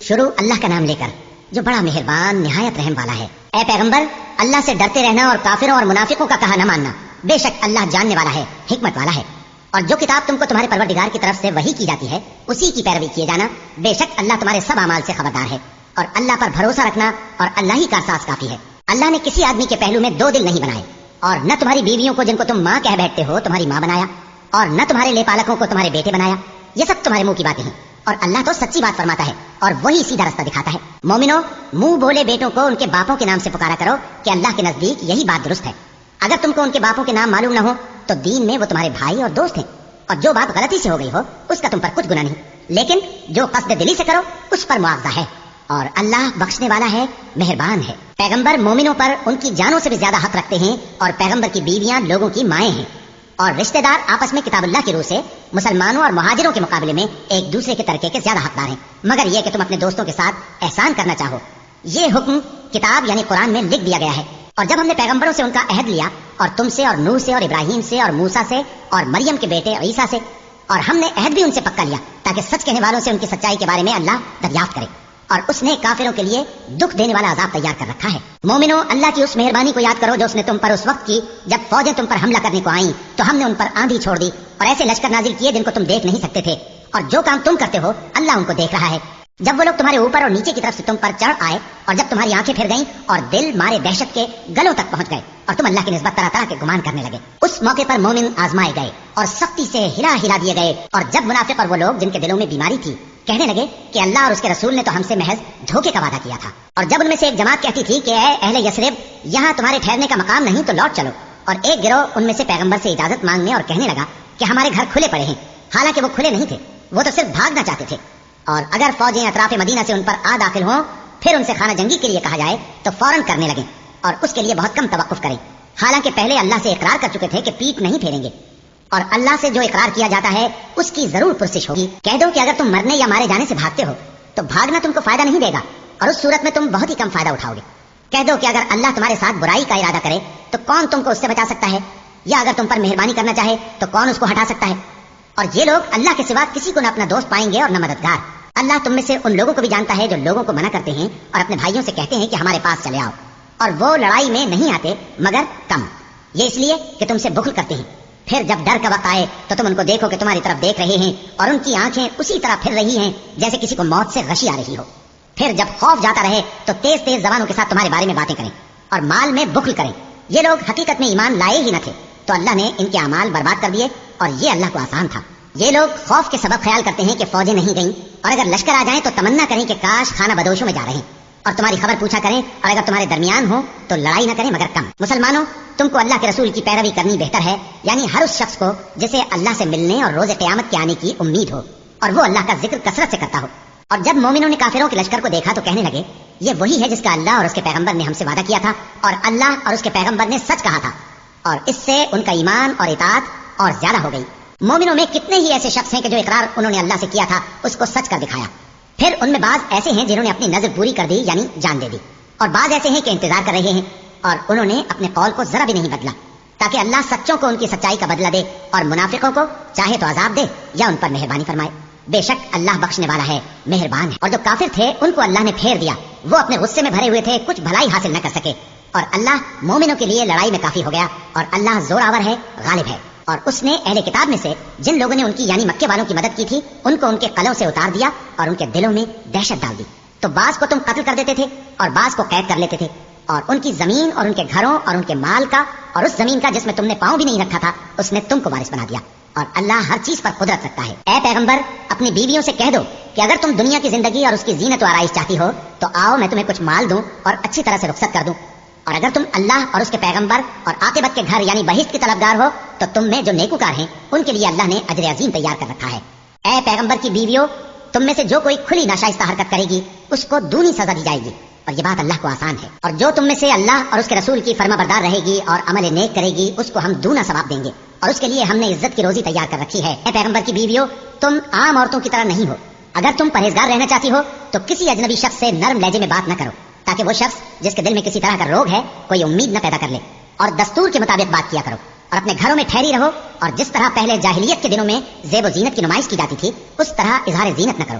شروع اللہ کا نام لے کر جو بڑا مہربان نہایت رحم والا ہے۔ اے پیغمبر، اللہ سے ڈرتے رہنا اور کافروں اور منافقوں کا کہا نہ ماننا، بے شک اللہ جاننے والا ہے، حکمت والا ہے۔ اور جو کتاب تم کو تمہارے پروردگار کی طرف سے وحی کی جاتی ہے اسی کی پیروی کیے جانا، بے شک اللہ تمہارے سب اعمال سے خبردار ہے۔ اور اللہ پر بھروسہ رکھنا اور اللہ ہی کا احساس کافی ہے۔ اللہ نے کسی آدمی کے پہلو میں دو دل نہیں بنائے، اور نہ تمہاری بیویوں کو جن کو تم ماں کہہ بیٹھتے ہو تمہاری ماں بنایا، اور نہ تمہارے لے پالکوں کو تمہارے بیٹے بنایا۔ یہ سب تمہارے منہ کی باتیں ہیں، اور اللہ تو سچی بات فرماتا ہے اور وہی سیدھا رستہ دکھاتا ہے۔ مومنو، منہ بولے بیٹوں کو ان کے باپوں کے نام سے پکارا کرو کہ اللہ کے نزدیک یہی بات درست ہے۔ اگر تم کو ان کے باپوں کے نام معلوم نہ ہو تو دین میں وہ تمہارے بھائی اور دوست ہیں، اور جو بات غلطی سے ہو گئی ہو اس کا تم پر کچھ گناہ نہیں، لیکن جو قصد دلی سے کرو اس پر معاوضہ ہے، اور اللہ بخشنے والا ہے، مہربان ہے۔ پیغمبر مومنوں پر ان کی جانوں سے بھی زیادہ حق رکھتے ہیں، اور پیغمبر کی بیویاں لوگوں کی مائیں ہیں، اور رشتہ دار آپس میں کتاب اللہ کی روح سے مسلمانوں اور مہاجروں کے مقابلے میں ایک دوسرے کے ترکے کے زیادہ حقدار ہیں، مگر یہ کہ تم اپنے دوستوں کے ساتھ احسان کرنا چاہو۔ یہ حکم کتاب یعنی قرآن میں لکھ دیا گیا ہے۔ اور جب ہم نے پیغمبروں سے ان کا عہد لیا، اور تم سے اور نوح سے اور ابراہیم سے اور موسیٰ سے اور مریم کے بیٹے عیسیٰ سے، اور ہم نے عہد بھی ان سے پکا لیا تاکہ سچ کہنے والوں سے ان کی سچائی کے بارے میں اللہ دریافت کرے، اور اس نے کافروں کے لیے دکھ دینے والا عذاب تیار کر رکھا ہے۔ مومنو، اللہ کی اس مہربانی کو یاد کرو جو اس نے تم پر اس وقت کی جب فوجیں تم پر حملہ کرنے کو آئیں تو ہم نے ان پر آندھی چھوڑ دی اور ایسے لشکر نازل کیے جن کو تم دیکھ نہیں سکتے تھے، اور جو کام تم کرتے ہو اللہ ان کو دیکھ رہا ہے۔ جب وہ لوگ تمہارے اوپر اور نیچے کی طرف سے تم پر چڑھ آئے، اور جب تمہاری آنکھیں پھر گئیں اور دل مارے دہشت کے گلوں تک پہنچ گئے، اور تم اللہ کی نسبت طرح طرح کے گمان کرنے لگے، اس موقع پر مومن آزمائے گئے اور سختی سے ہلا دیے گئے۔ اور جب منافق اور وہ لوگ جن کے دلوں میں بیماری تھی کہنے لگے کہ اللہ اور اس کے رسول نے تو ہم سے محض دھوکے کا وعدہ کیا تھا، اور جب ان میں سے ایک جماعت کہتی تھی کہ اے اہل یثرب، یہاں تمہارے ٹھہرنے کا مقام نہیں تو لوٹ چلو، اور ایک گروہ ان میں سے پیغمبر سے اجازت مانگنے اور کہنے لگا کہ ہمارے گھر کھلے پڑے ہیں، حالانکہ وہ کھلے نہیں تھے، وہ تو صرف بھاگنا چاہتے تھے۔ اور اگر فوجیں اطراف مدینہ سے ان پر آ داخل ہوں پھر ان سے خانہ جنگی کے لیے کہا جائے تو فوراً کرنے لگیں، اور اس کے لیے بہت کم توقف کریں، حالانکہ پہلے اللہ سے اقرار کر چکے تھے کہ پیٹ نہیں پھیریں گے، اور اللہ سے جو اقرار کیا جاتا ہے اس کی ضرور پرسش ہوگی۔ کہہ دو کہ اگر تم مرنے یا مارے جانے سے بھاگتے ہو تو بھاگنا تم کو فائدہ نہیں دے گا، اور اس صورت میں تم بہت ہی کم فائدہ اٹھاؤ گے۔ کہہ دو کہ اگر اللہ تمہارے ساتھ برائی کا ارادہ کرے تو کون تم کو اس سے بچا سکتا ہے، یا اگر تم پر مہربانی کرنا چاہے تو کون اس کو ہٹا سکتا ہے۔ اور یہ لوگ اللہ کے سوا کسی کو نہ اپنا دوست پائیں گے اور نہ مددگار۔ اللہ تم میں سے ان لوگوں کو بھی جانتا ہے جو لوگوں کو منع کرتے ہیں اور اپنے بھائیوں سے کہتے ہیں کہ ہمارے پاس چلے آؤ، اور وہ لڑائی میں نہیں آتے مگر کم، یہ اس لیے کہ تم سے بخل کرتے ہیں۔ پھر جب ڈر کا وقت آئے تو تم ان کو دیکھو کہ تمہاری طرف دیکھ رہے ہیں، اور ان کی آنکھیں اسی طرح پھر رہی ہیں جیسے کسی کو موت سے غشی آ رہی ہو۔ پھر جب خوف جاتا رہے تو تیز تیز زبانوں کے ساتھ تمہارے بارے میں باتیں کریں اور مال میں بخل کریں۔ یہ لوگ حقیقت میں ایمان لائے ہی نہ تھے، تو اللہ نے ان کے اعمال برباد کر دیے، اور یہ اللہ کو آسان تھا۔ یہ لوگ خوف کے سبب خیال کرتے ہیں کہ فوجیں نہیں گئیں، اور اگر لشکر آ جائیں تو تمنا کریں کہ کاش خانہ بدوشوں میں جا رہے ہیں، اور تمہاری خبر پوچھا کریں، اور اگر تمہارے درمیان ہو تو لڑائی نہ کریں مگر کم۔ مسلمانوں، تم کو اللہ کے رسول کی پیروی کرنی بہتر ہے، یعنی ہر اس شخص کو جسے اللہ سے ملنے اور روز قیامت کے آنے کی امید ہو، اور وہ اللہ کا ذکر کثرت سے کرتا ہو۔ اور جب مومنوں نے کافروں کے لشکر کو دیکھا تو کہنے لگے یہ وہی ہے جس کا اللہ اور اس کے پیغمبر نے ہم سے وعدہ کیا تھا، اور اللہ اور اس کے پیغمبر نے سچ کہا تھا، اور اس سے ان کا ایمان اور اطاعت اور زیادہ ہو گئی۔ مومنوں میں کتنے ہی ایسے شخص ہیں کہ جو اقرار انہوں نے اللہ سے کیا تھا اس کو سچ کر دکھایا، پھر ان میں بعض ایسے ہیں جنہوں نے اپنی نظر پوری کر دی یعنی جان دے دی، اور بعض ایسے ہیں کہ انتظار کر رہے ہیں اور انہوں نے اپنے قول کو ذرا بھی نہیں بدلا، تاکہ اللہ سچوں کو ان کی سچائی کا بدلہ دے اور منافقوں کو چاہے تو عذاب دے یا ان پر مہربانی فرمائے۔ بے شک اللہ بخشنے والا ہے، مہربان ہے۔ اور جو کافر تھے ان کو اللہ نے پھیر دیا، وہ اپنے غصے میں بھرے ہوئے تھے، کچھ بھلائی حاصل نہ کر سکے، اور اللہ مومنوں کے لیے لڑائی میں کافی ہو گیا، اور اللہ زور آور ہے، غالب ہے۔ اور اس نے اہل کتاب میں سے جن لوگوں نے ان کی یعنی مکے والوں کی مدد کی تھی ان کو ان کے قلعوں سے اتار دیا اور ان کے دلوں میں دہشت ڈال دی، تو بعض کو تم قتل کر دیتے تھے اور بعض کو قید کر لیتے تھے، اور ان کی زمین اور ان کے گھروں اور ان کے مال کا اور اس زمین کا جس میں تم نے پاؤں بھی نہیں رکھا تھا اس نے تم کو وارث بنا دیا، اور اللہ ہر چیز پر قدرت رکھتا ہے۔ اے پیغمبر، اپنی بیویوں سے کہہ دو کہ اگر تم دنیا کی زندگی اور اس کی زینت و آرائش چاہتی ہو تو آؤ میں تمہیں کچھ مال دوں اور اچھی طرح سے رخصت کر دوں، اور اگر تم اللہ اور اس کے پیغمبر اور عاقبت کے گھر یعنی بہشت کی طلبگار ہو تو تم میں جو نیکوکار ہیں ان کے لیے اللہ نے اجر عظیم تیار کر رکھا ہے۔ اے پیغمبر کی بیویوں، تم میں سے جو کوئی کھلی ناشائستہ حرکت کرے گی اس کو دونی سزا دی جائے گی، اور یہ بات اللہ کو آسان ہے۔ اور جو تم میں سے اللہ اور اس کے رسول کی فرما بردار رہے گی اور عمل نیک کرے گی اس کو ہم دونا ثواب دیں گے، اور اس کے لیے ہم نے عزت کی روزی تیار کر رکھی ہے۔ اے پیغمبر کی بیویوں، تم عام عورتوں کی طرح نہیں ہو، اگر تم پرہیزگار رہنا چاہتی ہو تو کسی اجنبی شخص سے نرم لہجے میں بات نہ کرو، تاکہ وہ شخص جس کے دل میں کسی طرح کا روگ ہے کوئی امید نہ پیدا کر لے، اور دستور کے مطابق بات کیا کرو، اور اپنے گھروں میں ٹھہری رہو، اور جس طرح پہلے جاہلیت کے دنوں میں زیب و زینت کی نمائش کی جاتی تھی اس طرح اظہار زینت نہ کرو،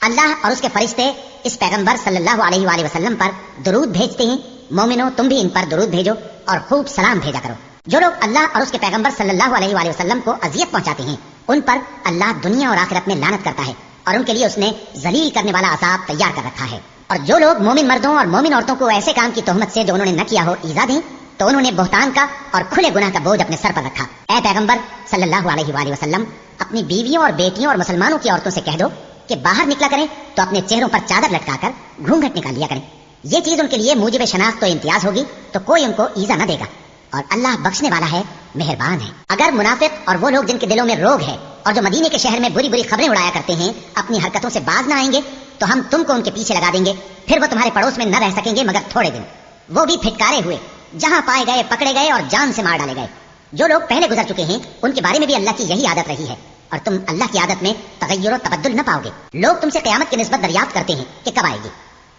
اللہ اور اس کے فرشتے اس پیغمبر صلی اللہ علیہ وآلہ وسلم پر درود بھیجتے ہیں. مومنو تم بھی ان پر درود بھیجو اور خوب سلام بھیجا کرو. جو لوگ اللہ اور اس کے پیغمبر صلی اللہ علیہ وآلہ وسلم کو اذیت پہنچاتے ہیں ان پر اللہ دنیا اور آخرت میں لعنت کرتا ہے اور ان کے لیے اس نے ذلیل کرنے والا عذاب تیار کر رکھا ہے. اور جو لوگ مومن مردوں اور مومن عورتوں کو ایسے کام کی تہمت سے جو انہوں نے نہ کیا ہو ایذا دیں تو انہوں نے بہتان کا اور کھلے گناہ کا بوجھ اپنے سر پر رکھا. اے پیغمبر صلی اللہ علیہ وآلہ وسلم اپنی بیویوں اور بیٹیوں اور مسلمانوں کی عورتوں سے کہہ دو کہ باہر نکلا کریں تو اپنے چہروں پر چادر لٹکا کر گھونگھٹ نکال لیا کریں. یہ چیز ان کے لیے موجب شناخت و امتیاز ہوگی تو کوئی ان کو ایذا نہ دے گا اور اللہ بخشنے والا ہے، مہربان ہے. اگر منافق اور وہ لوگ جن کے دلوں میں روگ ہے اور جو مدینے کے شہر میں بری بری خبریں اڑایا کرتے ہیں اپنی حرکتوں سے باز نہ آئیں گے تو ہم تم کو ان کے پیچھے لگا دیں گے، پھر وہ تمہارے پڑوس میں نہ رہ سکیں گے مگر تھوڑے دن، وہ بھی پھٹکارے ہوئے، جہاں پائے گئے پکڑے گئے اور جان سے مار ڈالے گئے. جو لوگ پہلے گزر چکے ہیں ان کے بارے میں بھی اللہ کی یہی عادت رہی ہے اور تم اللہ کی عادت میں تغیر و تبدل نہ پاؤ گے. لوگ تم سے قیامت کی نسبت دریافت کرتے ہیں کہ کب آئے گی.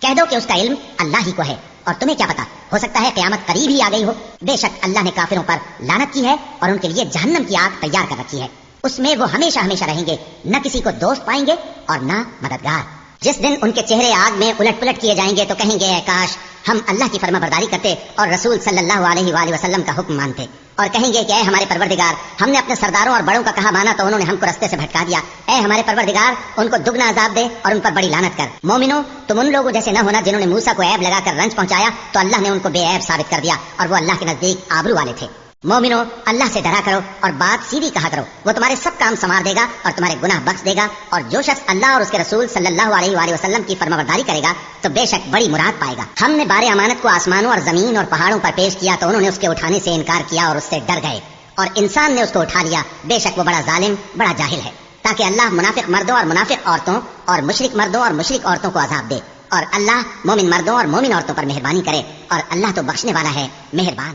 کہہ دو کہ اس کا علم اللہ ہی کو ہے اور تمہیں کیا پتا، ہو سکتا ہے قیامت قریب ہی آ گئی ہو. بے شک اللہ نے کافروں پر لعنت کی ہے اور ان کے لیے جہنم کی آگ تیار کر رکھی ہے، اس میں وہ ہمیشہ ہمیشہ رہیں گے، نہ کسی کو دوست پائیں گے اور نہ مددگار. جس دن ان کے چہرے آگ میں الٹ پلٹ کیے جائیں گے تو کہیں گے اے کاش ہم اللہ کی فرما برداری کرتے اور رسول صلی اللہ علیہ وآلہ وسلم کا حکم مانتے. اور کہیں گے کہ اے ہمارے پروردگار ہم نے اپنے سرداروں اور بڑوں کا کہا مانا تو انہوں نے ہم کو رستے سے بھٹکا دیا. اے ہمارے پروردگار ان کو دگنا عذاب دے اور ان پر بڑی لعنت کر. مومنو تم ان لوگوں جیسے نہ ہونا جنہوں نے موسیٰ کو عیب لگا کر رنج پہنچایا تو اللہ نے ان کو بے عیب ثابت کر دیا اور وہ اللہ کے نزدیک آبرو والے تھے. مومنو اللہ سے ڈرا کرو اور بات سیدھی کہا کرو، وہ تمہارے سب کام سنوار دے گا اور تمہارے گناہ بخش دے گا. اور جو شخص اللہ اور اس کے رسول صلی اللہ علیہ وآلہ وسلم کی فرمانبرداری کرے گا تو بے شک بڑی مراد پائے گا. ہم نے بار امانت کو آسمانوں اور زمین اور پہاڑوں پر پیش کیا تو انہوں نے اس کے اٹھانے سے انکار کیا اور اس سے ڈر گئے اور انسان نے اس کو اٹھا لیا. بے شک وہ بڑا ظالم بڑا جاہل ہے. تاکہ اللہ منافق مردوں اور منافق عورتوں اور مشرک مردوں اور مشرک عورتوں کو عذاب دے اور اللہ مومن مردوں اور مومن عورتوں پر مہربانی کرے اور اللہ تو بخشنے والا ہے، مہربان.